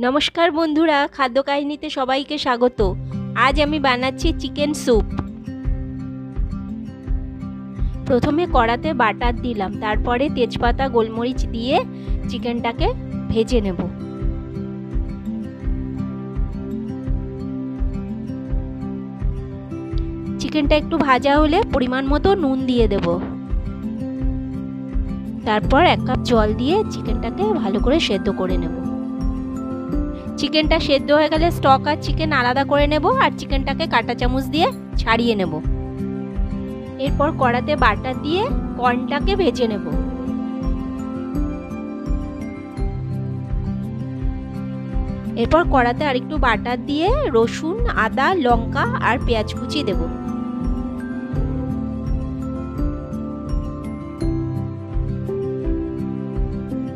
নমস্কার বন্ধুরা, খাদ্য কাহিনীতে সবাইকে স্বাগত। আজ আমি বানাচ্ছি চিকেন স্যুপ। প্রথমে কড়াতে বাটার দিলাম, তারপরে তেজপাতা গোলমরিচ দিয়ে চিকেনটাকে ভেজে নেব। চিকেনটা একটু ভাজা হলে পরিমাণ মতো নুন দিয়ে দেব। তারপর 1 কাপ জল দিয়ে চিকেনটাকে ভালো করে সেদ্ধ করে নেব। চিকেনটা সেদ্ধ হয়ে গেলে স্টক আর চিকেন আলাদা করে নেব আর চিকেনটাকে কাঁটা চামচ দিয়ে ছাড়িয়ে নেব। এরপর কড়াতে বাটার দিয়ে কর্নটাকে ভেজে নেব। এরপর কড়াতে আরেকটু বাটার দিয়ে রসুন, আদা, লঙ্কা আর পেঁয়াজ কুচি দেব।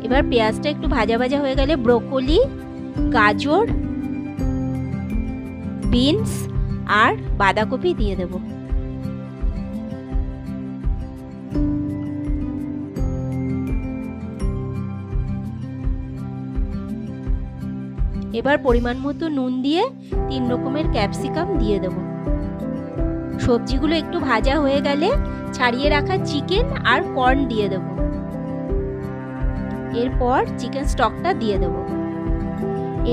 এবার পেঁয়াজটা একটু ভাজা ভাজা হয়ে গেলে ব্রোকলি, গাজর, বিনস আর বাঁধাকপি দিয়ে দেব। এবার পরিমাণ মতো নুন দিয়ে 3 রকমের ক্যাপসিকাম দিয়ে দেব। সবজিগুলো একটু ভাজা হয়ে গেলে ছাড়িয়ে রাখা চিকেন আর কর্ন দিয়ে দেব। এরপর চিকেন স্টকটা দিয়ে দেব।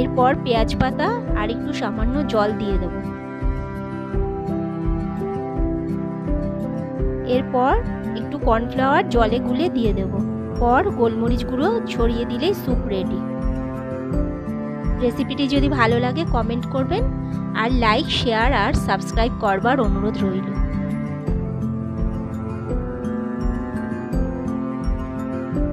এরপর পেঁয়াজ পাতা আর একটু সামান্য জল দিয়ে দেব। এরপর একটু কর্নফ্লাওয়ার জলে গুলে দিয়ে দেব। পর গোলমরিচ গুঁড়ো ছড়িয়ে দিলেই স্যুপ রেডি। রেসিপিটি যদি ভালো লাগে কমেন্ট করবেন আর লাইক, শেয়ার আর সাবস্ক্রাইব করবার অনুরোধ রইল।